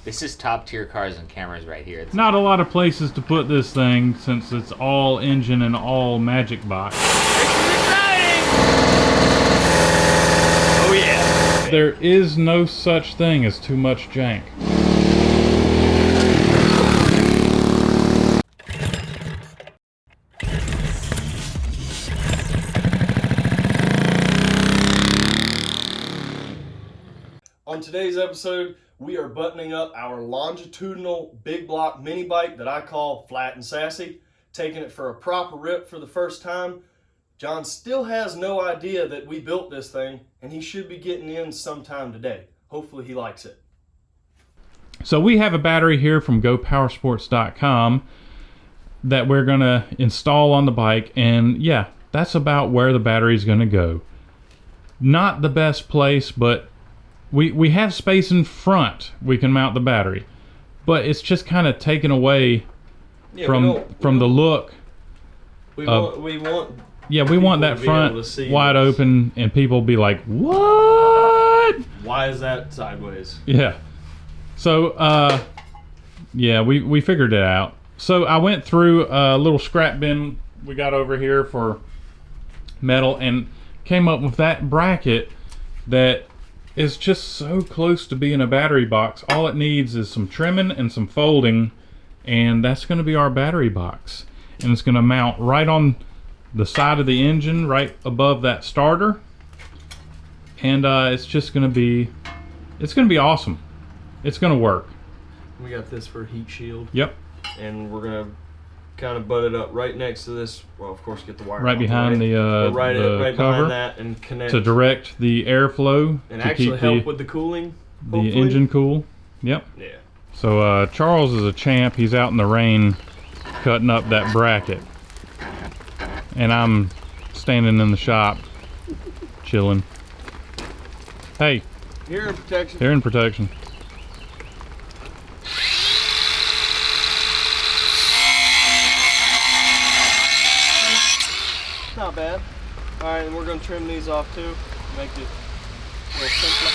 This is top tier cars and cameras right here. It's Not a lot of places to put this thing since it's all engine and all magic box. Oh yeah. There is no such thing as too much jank. On today's episode, we are buttoning up our longitudinal big block mini bike that I call Flat and Sassy, taking it for a proper rip for the first time. John still has no idea that we built this thing, and he should be getting in sometime today. Hopefully he likes it. So we have a battery here from GoPowersports.com that we're going to install on the bike, and yeah, that's about where the battery is going to go. Not the best place, but we have space in front we can mount the battery, but it's just kind of taken away from the look. We want that front wide open, and people be like, what? Why is that sideways? Yeah. So yeah, we figured it out. So I went through a little scrap bin we got over here for metal and came up with that bracket that is just so close to being a battery box. All it needs is some trimming and some folding, and that's going to be our battery box. And it's going to mount right on the side of the engine, right above that starter. And it's just going to be, it's going to be awesome. It's going to work. We got this for heat shield. Yep. And we're going to kind of butt it up right next to this. Well, of course, get the wire right behind the right cover behind that, and connect to direct the airflow and to actually keep help with the cooling. The engine cool. Yep. Yeah. So Charles is a champ. He's out in the rain cutting up that bracket, and I'm standing in the shop chilling. Hey. Here in protection. Here in protection. Not bad. Alright, and we're going to trim these off too. Make it a little simpler.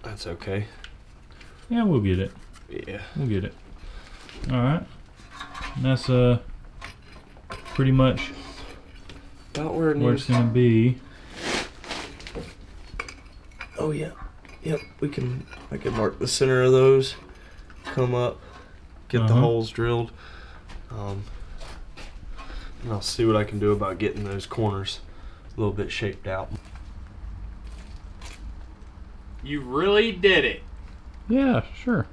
That's okay. Yeah, we'll get it. Yeah. We'll get it. Alright. That's pretty much about where it's gonna be. Oh yeah. Yep. I can mark the center of those. Come up. Get the holes drilled. And I'll see what I can do about getting those corners a little bit shaped out. You really did it. Yeah, sure.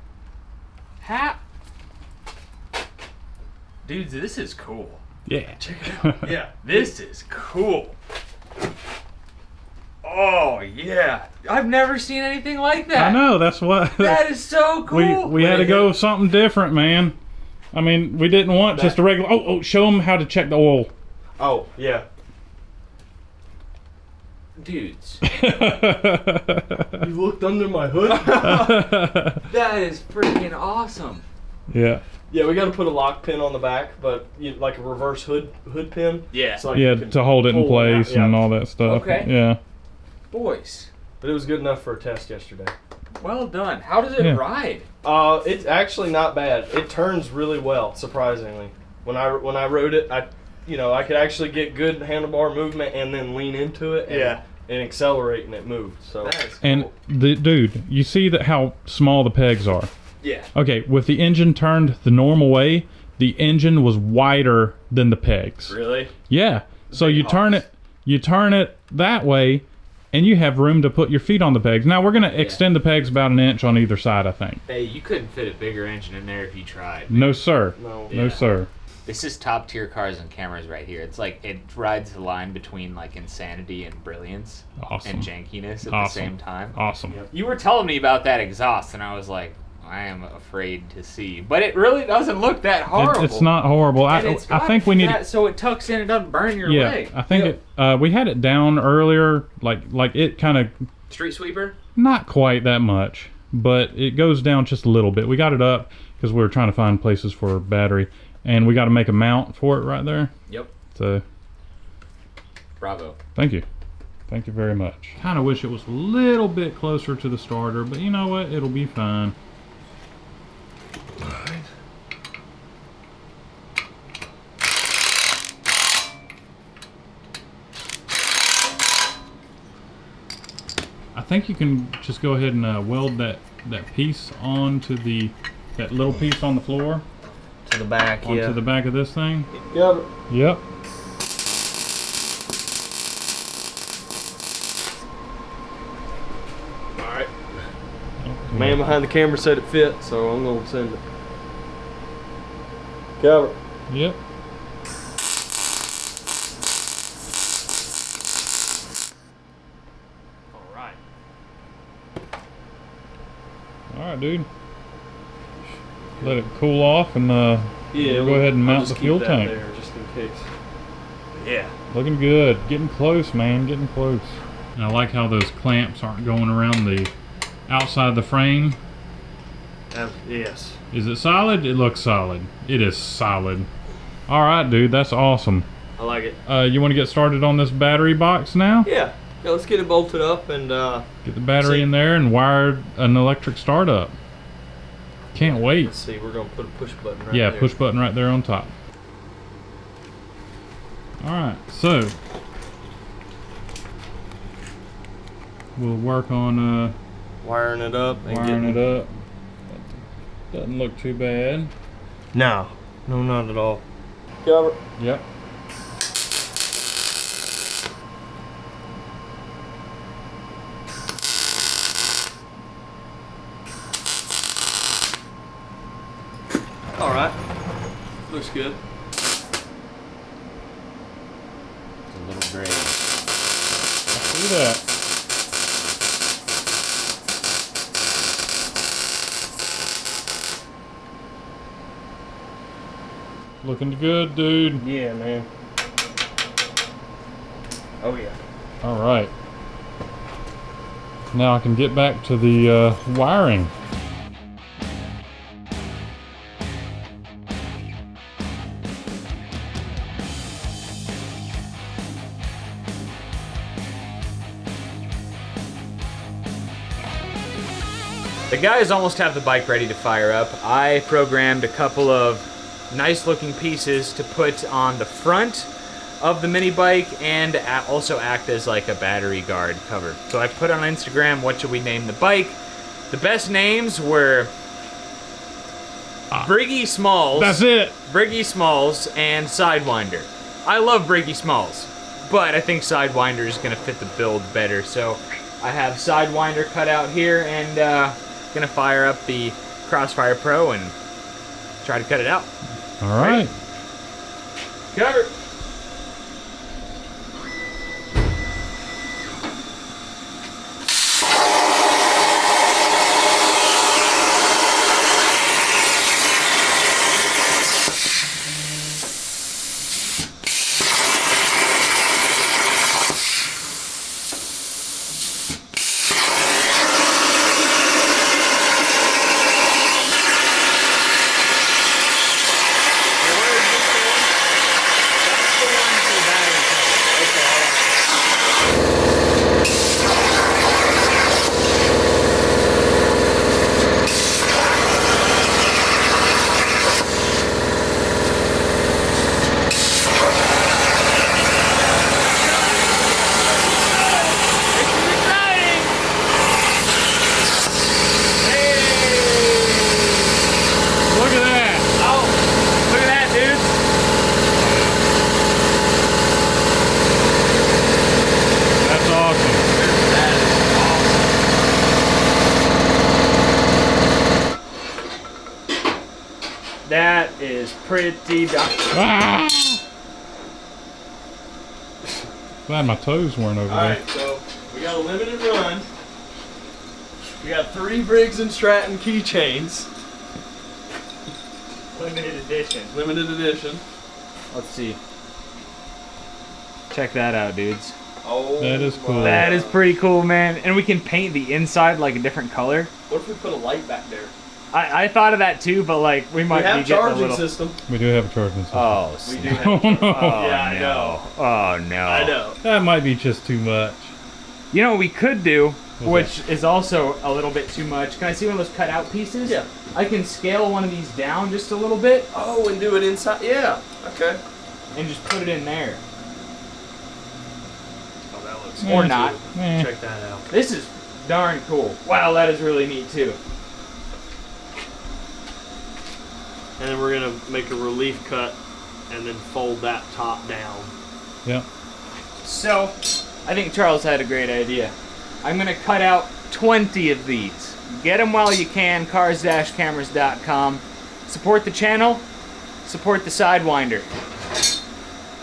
Dudes, this is cool. Yeah. Check it out. Yeah, this is cool. Oh yeah, I've never seen anything like that. I know, that's what. That is so cool. We had to go with something different, man. I mean, we didn't want just a regular. Oh, show them how to check the oil. Oh yeah. Dudes. You looked under my hood? That is freaking awesome. Yeah. Yeah, we got to put a lock pin on the back, but like a reverse hood pin. Yeah. So Yeah, to hold it in place and all that stuff. Okay. Yeah. Boys. But it was good enough for a test yesterday. Well done. How does it ride? It's actually not bad. It turns really well, surprisingly. When I rode it, I could actually get good handlebar movement and then lean into it. And accelerate, and it moved. So. That is cool. And dude, you see that how small the pegs are. Yeah. Okay, with the engine turned the normal way, the engine was wider than the pegs. Really? Yeah. So you turn it that way, and you have room to put your feet on the pegs. Now we're gonna extend the pegs about 1 inch on either side, I think. Hey, you couldn't fit a bigger engine in there if you tried. No sir. No, sir. This is top tier cars and cameras right here. It's like it rides the line between like insanity and brilliance and jankiness at the same time. Awesome. Yep. You were telling me about that exhaust, and I was like, I am afraid to see. But it really doesn't look that horrible. It's not horrible. I think we need so it tucks in and doesn't burn your leg. I think we had it down earlier, like it kind of. Street sweeper? Not quite that much, but it goes down just a little bit. We got it up because we were trying to find places for a battery, and we got to make a mount for it right there. Yep. So, bravo. Thank you. Thank you very much. Kind of wish it was a little bit closer to the starter, but you know what? It'll be fine. All right. I think you can just go ahead and weld that piece onto that little piece on the floor. To the back, onto the back of this thing. Yep. Yep. All right. Man behind the camera said it fit, so I'm gonna send it. Cover. Yep. All right. All right, dude. Let it cool off and Yeah, we'll go ahead and mount the fuel tank. There just in case. Yeah. Looking good. Getting close, man. Getting close. And I like how those clamps aren't going around the outside of the frame. Yes. Is it solid? It looks solid. It is solid. All right, dude. That's awesome. I like it. You want to get started on this battery box now? Yeah. Yeah, let's get it bolted up and get the battery in there and wire an electric startup. Can't wait. Let's see, we're gonna put a push button right yeah, there. push button right there on top. Alright, so we'll work on wiring it up and wiring it up. Doesn't look too bad. No, not at all. Cover. Yep. All right. Looks good. It's a little gray. I see that. Looking good, dude. Yeah, man. Oh yeah. All right. Now I can get back to the wiring. The guys almost have the bike ready to fire up. I programmed a couple of nice looking pieces to put on the front of the mini bike and also act as like a battery guard cover. So I put on Instagram, what should we name the bike? The best names were Briggy Smalls. That's it. Briggy Smalls and Sidewinder. I love Briggy Smalls, but I think Sidewinder is gonna fit the build better. So I have Sidewinder cut out here and gonna fire up the Crossfire Pro and try to cut it out. All right. Cover. That is pretty dark. Ah! Glad my toes weren't over there. Alright, so we got a limited run. We got 3 Briggs and Stratton keychains. Limited edition. Limited edition. Let's see. Check that out, dudes. Oh, That is cool. That is pretty cool, man. And we can paint the inside like a different color. What if we put a light back there? I thought of that too, but like we might We have be getting a charging little... system. We do have a charging system. Oh, We snap. do have. Oh, no. Oh, Yeah, I no. know. Oh, no. I know. That might be just too much. You know what we could do, What's which is also a little bit too much. Can I see one of those cut out pieces? Yeah. I can scale one of these down just a little bit Oh, and do it inside. Yeah. Okay. and just put it in there. Oh, that looks Or good, not. too. Eh. Check that out. This is darn cool. Wow, that is really neat too. And then we're gonna make a relief cut, and then fold that top down. Yep. So, I think Charles had a great idea. I'm gonna cut out 20 of these. Get them while you can, cars-cameras.com. Support the channel, support the Sidewinder.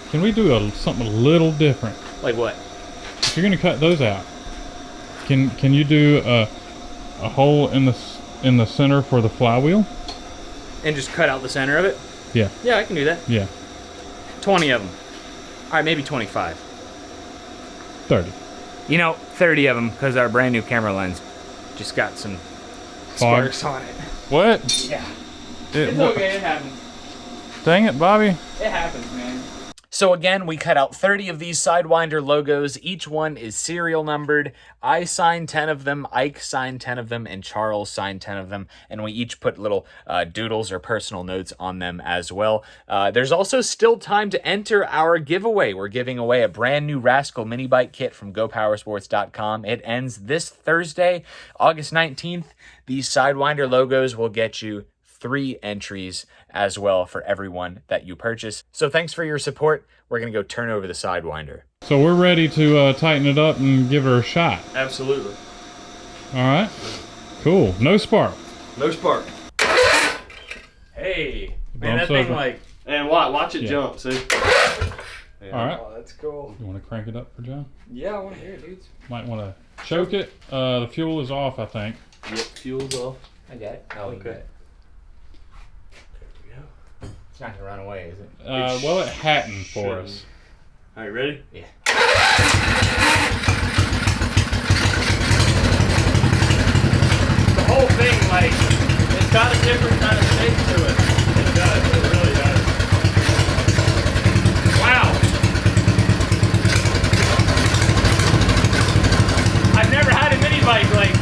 Can we do something a little different? Like what? If you're gonna cut those out, can you do a hole in the center for the flywheel? And just cut out the center of it? Yeah. Yeah, I can do that. Yeah. 20 of them. Alright, maybe 25. 30. You know, 30 of them, because our brand new camera lens just got some Fog. sparks on it. What? Yeah. It's okay, it happens. Dang it, Bobby. It happens, man. So again, we cut out 30 of these Sidewinder logos. Each one is serial numbered. I signed 10 of them, Ike signed 10 of them, and Charles signed 10 of them. And we each put little doodles or personal notes on them as well. There's also still time to enter our giveaway. We're giving away a brand new Rascal mini bike kit from GoPowersports.com. It ends this Thursday, August 19th. These Sidewinder logos will get you 3 entries as well for everyone that you purchase. So thanks for your support. We're going to go turn over the Sidewinder. So we're ready to tighten it up and give her a shot. Absolutely. All right. Cool. No spark. No spark. Hey, man, Bumps that thing over. like... And watch it Yeah. jump, see? Yeah. All right. Oh, that's cool. You want to crank it up for John? Yeah, I want to hear it, dudes. Might want to choke it. The fuel is off, I think. Yep, fuel's off. I got it. Oh, Okay. okay. There we go. It's not going to run away, is it? Well, it hadn't for us. Alright, ready? Yeah. The whole thing, like, It's got a different kind of shape to it. It does, it really does. wow. I've never had a mini bike like...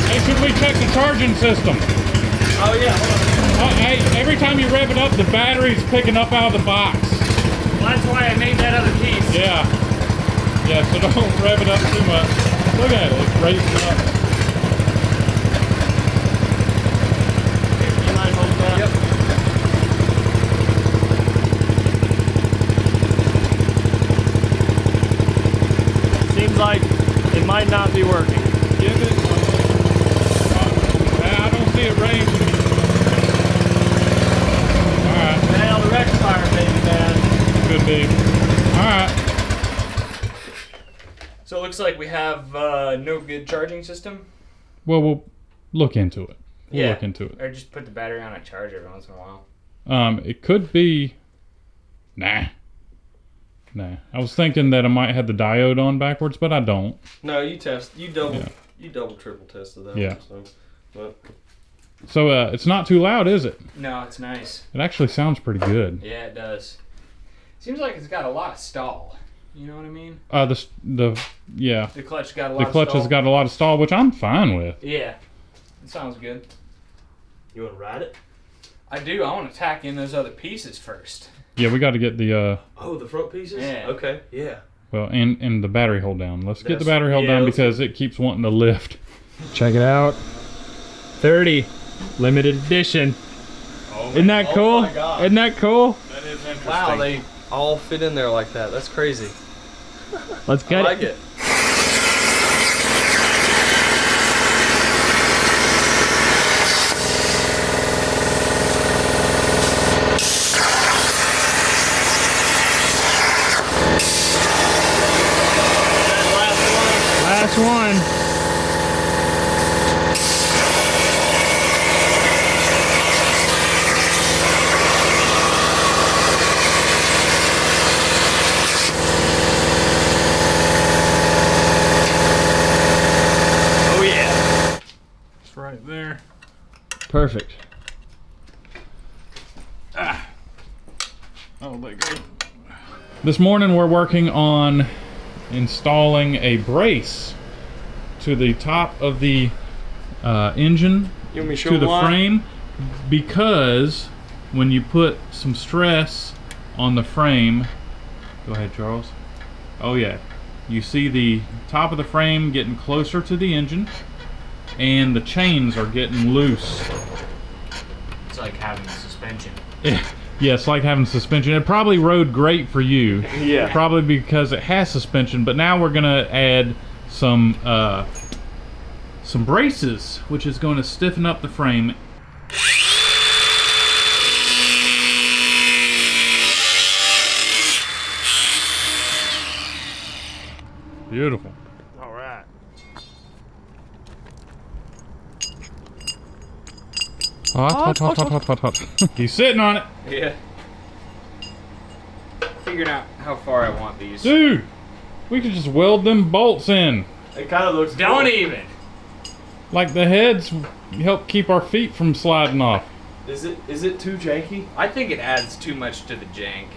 Hey, should we check the charging system? Oh yeah, hold on. Hey, every time you rev it up, the battery's picking up out of the box. Well, that's why I made that other piece. Yeah. Yeah, so don't rev it up too much. Look at it, it's racing up. You mind holding that? Yep. Seems like it might not be working. Give it. I don't see it ranging. Alright, Now the rectifier maybe bad. could be. Alright. So it looks like we have no good charging system. Well, we'll look into it. We'll Yeah. look into it. Or just put the battery on a charger every once in a while. It could be. Nah. I was thinking that I might have the diode on backwards, but I don't. No, you double, Yeah. you double triple tested that. Yeah. So, but So it's not too loud, is it? No, it's nice. It actually sounds pretty good. Yeah, it does. Seems like it's got a lot of stall. You know what I mean? Yeah, The clutch got a lot the of clutch stall. has got a lot of stall, which I'm fine with. Yeah. It sounds good. you want to ride it? I do. I want to tack in those other pieces first. Yeah, we got to get the Oh, the front pieces. Yeah. Okay. Yeah. well, and the battery hold down. Let's get the That's- battery hold yeah, down let's- because it keeps wanting to lift. Check it out. 30. Limited edition. Isn't that Oh cool? my God. Isn't that cool? That is interesting. Wow, they all fit in there like that. That's crazy. Let's I get like it. Last one. Perfect. Oh, there you go. This morning we're working on installing a brace to the top of the engine, You want me to show to the why? frame, because when you put some stress on the frame, go ahead, Charles. Oh yeah, you see the top of the frame getting closer to the engine, and the chains are getting loose. It's like having suspension. Yeah, it's like having suspension. It probably rode great for you. Yeah. Probably because it has suspension, but now we're gonna add some braces, which is going to stiffen up the frame. Beautiful. All right. Hot. He's sitting on it. Yeah. Figuring out how far I want these. Dude, we could just weld them bolts in. It kind of looks Don't cool. even. Like the heads help keep our feet from sliding off. Is it too janky? I think it adds too much to the jank.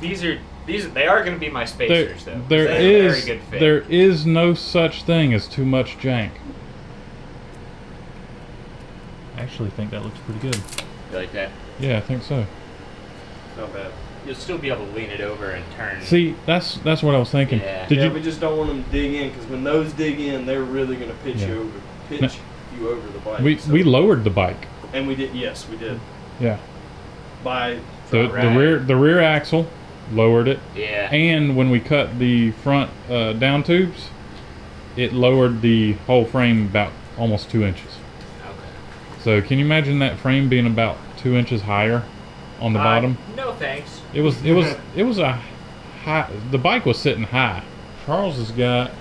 They are going to be my spacers though. There They have a is very good fit. there is no such thing as too much jank. I actually think that looks pretty good. You like that? Yeah, I think so. Not bad. You'll still be able to lean it over and turn. See, that's what I was thinking. Yeah. Did Yeah, you? we just don't want them to dig in, because when those dig in, they're really going to pitch Yeah. you over the bike. We So- we lowered the bike. and we did. Yes, we did. Yeah. By The Right. the rear axle lowered it, Yeah. and when we cut the front down tubes, it lowered the whole frame about almost 2 inches. Okay. So can you imagine that frame being about 2 inches higher on the bottom? No thanks. It was a high. The bike was sitting high. Charles has got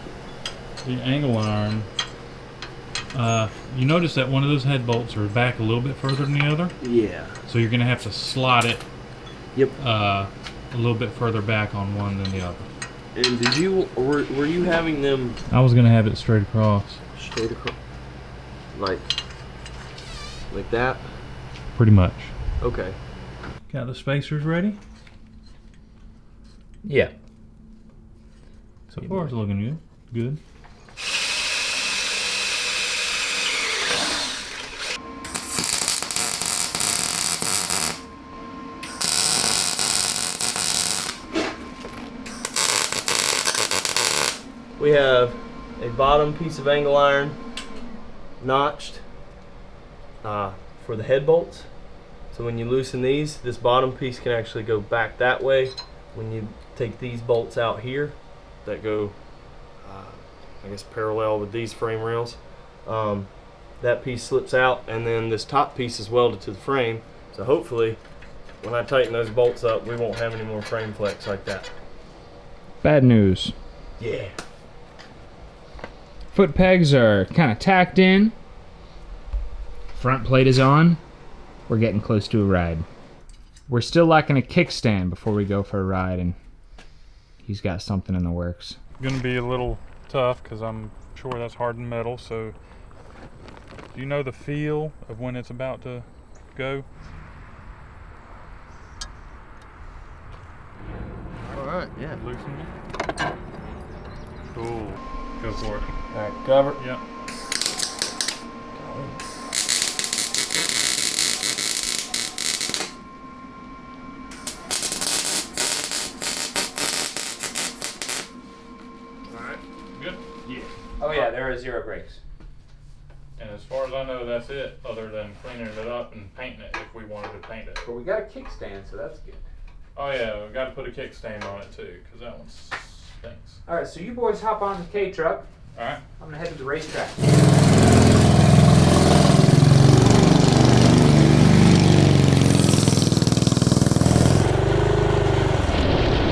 the angle iron. You notice that one of those head bolts are back a little bit further than the other, Yeah. so you're gonna have to slot it Yep. a little bit further back on one than the other. And did you were you having them I was gonna have it straight across. straight across, like that? Pretty much. Okay. Got the spacers ready? Yeah. So far it's looking good. Good. We have a bottom piece of angle iron notched for the head bolts. So when you loosen these, this bottom piece can actually go back that way. When you take these bolts out here, that go, I guess, parallel with these frame rails, that piece slips out, and then this top piece is welded to the frame. So hopefully, when I tighten those bolts up, we won't have any more frame flex like that. Bad news. Yeah. Foot pegs are kind of tacked in. Front plate is on. We're getting close to a ride. We're still lacking a kickstand before we go for a ride, and he's got something in the works. Gonna be a little tough because I'm sure that's hardened metal. So, do you know the feel of when it's about to go? All right. Yeah. Loosen it. Cool. Go for it. All right. Cover. Yep. Good. Yeah. Oh yeah, there are 0 brakes. And as far as I know, that's it, other than cleaning it up and painting it if we wanted to paint it. But we got a kickstand, so that's good. Oh yeah, we've got to put a kickstand on it too, because that one stinks. All right, so you boys hop on the K truck. All right. I'm gonna head to the racetrack.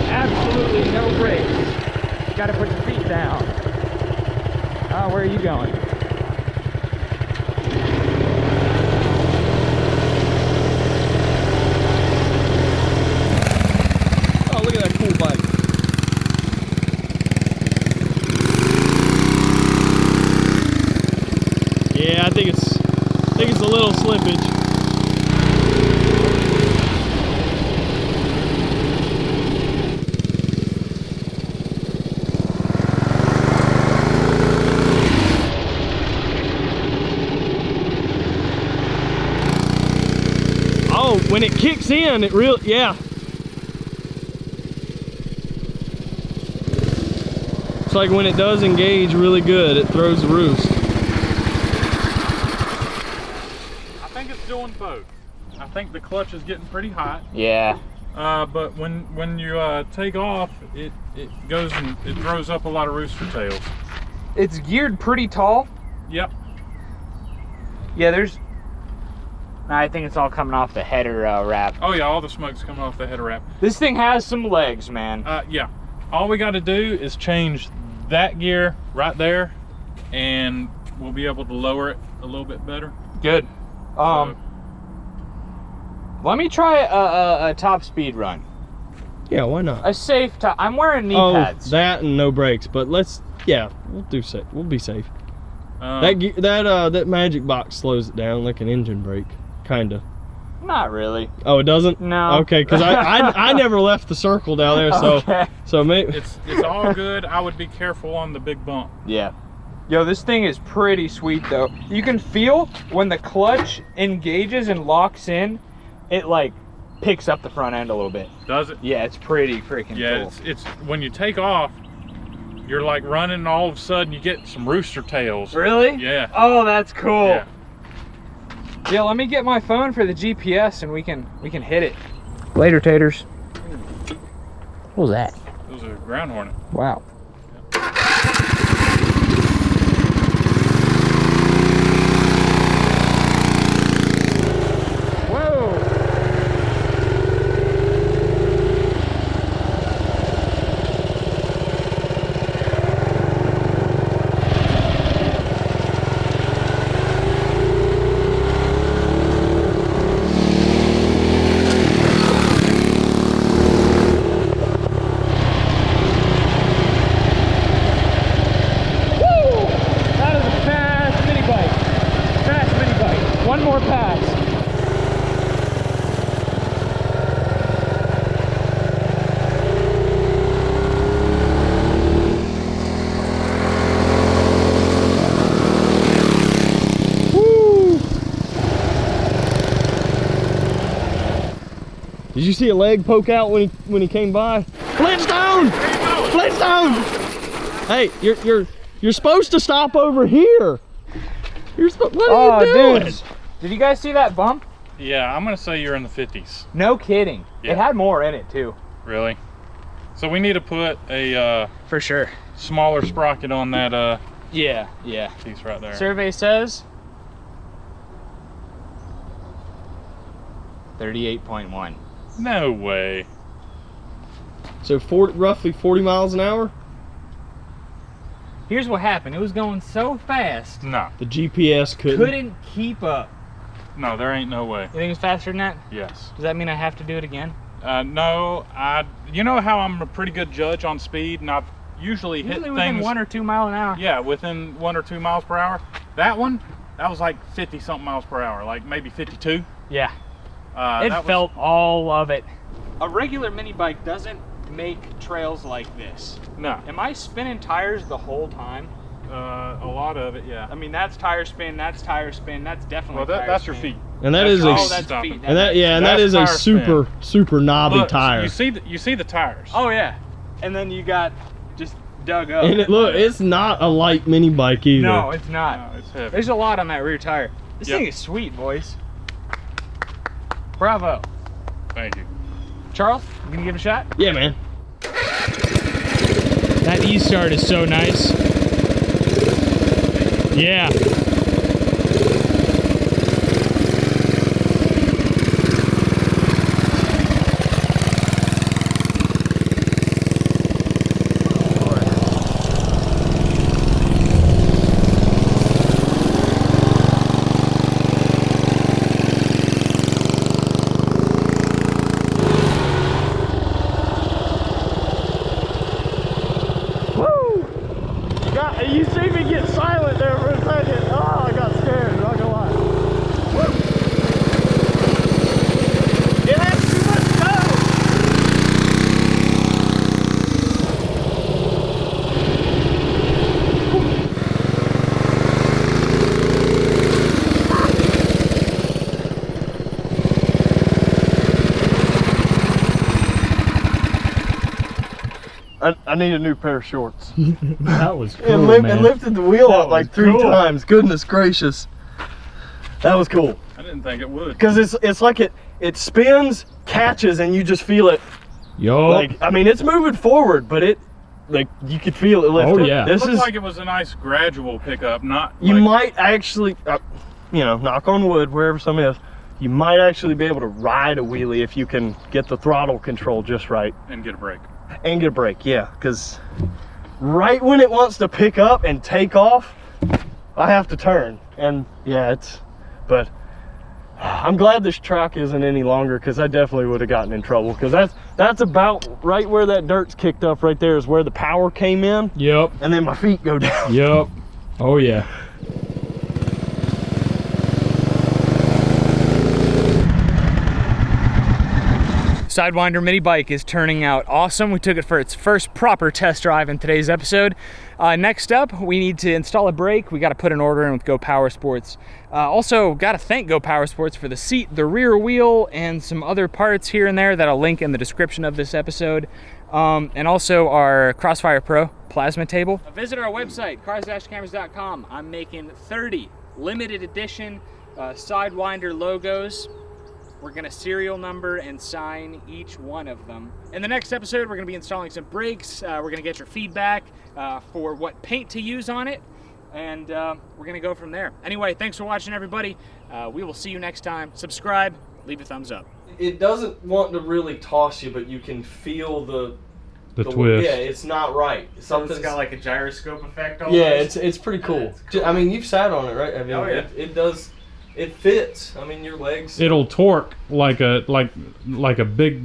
Absolutely no brakes. Got to put your feet down. Oh, where are you going? Oh, look at that cool bike. Oh, when it kicks in, it really, yeah. It's like when it does engage really good, it throws the roost. I think it's doing both. I think the clutch is getting pretty hot. Yeah. But when you take off, it goes and it throws up a lot of rooster tails. It's geared pretty tall. Yep. Yeah, I think it's all coming off the header wrap. Oh yeah, all the smoke's coming off the header wrap. This thing has some legs, man. Yeah. All we got to do is change that gear right there, and we'll be able to lower it a little bit better. Good. Let me try a top speed run. Yeah, why not? A safe top. I'm wearing knee pads. That and no brakes, but we'll do safe. We'll be safe. That magic box slows it down like an engine brake, kinda. Not really. Oh, it doesn't? No. Okay, because I never left the circle down there, so Okay. so maybe It's all good. I would be careful on the big bump. Yeah. Yo, this thing is pretty sweet though. You can feel when the clutch engages and locks in, it like picks up the front end a little bit. Does it? Yeah, it's pretty freaking Yeah, cool. it's when you take off, you're like running, and all of a sudden you get some rooster tails. Really? Yeah. Oh, that's cool. Yeah. Yeah, let me get my phone for the GPS and we can hit it. Later, taters. What was that? It was a ground hornet. Wow. Did you see a leg poke out when he came by? Flintstone! Flintstone! Hey, you're supposed to stop over here. What are you doing? Dude. Did you guys see that bump? Yeah, I'm gonna say you're in the 50s. No kidding. Yeah. It had more in it too. Really? So we need to put a For sure. smaller sprocket on that Yeah. piece right there. Survey says 38.1. No way. So roughly 40 miles an hour? Here's what happened. It was going so fast. No. The GPS Couldn't keep up. No, there ain't no way. You think it's faster than that? Yes. Does that mean I have to do it again? No, you know how I'm a pretty good judge on speed, and I've usually hit Usually within things 1 or 2 miles an hour. Yeah, within 1 or 2 miles per hour. That was like 50 something miles per hour, like maybe 52. Yeah. That It was- felt all of it. A regular mini bike doesn't make trails like this. No. Am I spinning tires the whole time? A lot of it, yeah. I mean, that's tire spin, that's tire spin, that's definitely Well, tire that's spin. your feet. And that That's is your a Oh, that's stopping. feet. and that That's is a tire super spin. super knobby Look, tire. You see the tires. Oh yeah. And then you got just dug up. And look, it's not a light mini bike either. No, it's not. No, it's heavy. There's a lot on that rear tire. This Yep. thing is sweet, boys. Bravo. Thank you. Charles, you gonna give it a shot? Yeah, man. That E-start is so nice. Yeah. You see me get silent there for a second. I need a new pair of shorts. That was cool, And man. lifted the wheel That up like was 3 cool. times. Goodness gracious. That was cool. I didn't think it would. Because it's like it spins, catches, and you just feel it. Yo. Like, I mean, it's moving forward, but like you could feel it lifting. Oh yeah. This It looked is like it was a nice gradual pickup, not. you like, might actually, you know, knock on wood, wherever some is, you might actually be able to ride a wheelie if you can get the throttle control just right. and get a break. And get a break, yeah. Because right when it wants to pick up and take off, I have to turn. And yeah, but I'm glad this track isn't any longer, because I definitely would have gotten in trouble. Because that's about right where that dirt's kicked up right there is where the power came in. Yep. And then my feet go down. Yep. Oh yeah. Sidewinder mini bike is turning out awesome. We took it for its first proper test drive in today's episode. Next up, we need to install a brake. We got to put an order in with Go Power Sports. Also, got to thank Go Power Sports for the seat, the rear wheel, and some other parts here and there that I'll link in the description of this episode. And also our Crossfire Pro plasma table. Visit our website, CarsandCameras.com. I'm making 30 limited edition Sidewinder logos. We're gonna serial number and sign each one of them. In the next episode, we're gonna be installing some brakes. We're gonna get your feedback for what paint to use on it, and we're gonna go from there. Anyway, thanks for watching, everybody. We will see you next time. Subscribe, leave a thumbs up. It doesn't want to really toss you, but you can feel the twist. Yeah, it's not right. Something's It's got like a gyroscope effect. Yeah, it's pretty cool. Cool. I mean, you've sat on it, right? I mean, Oh, yeah. it does. It fits. I mean, your legs. It'll torque like a big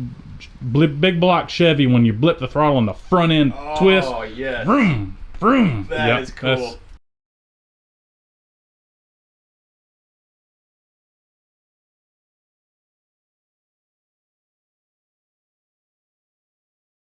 block Chevy when you blip the throttle and the front end twist. Oh, yeah. Vroom, vroom. That is cool.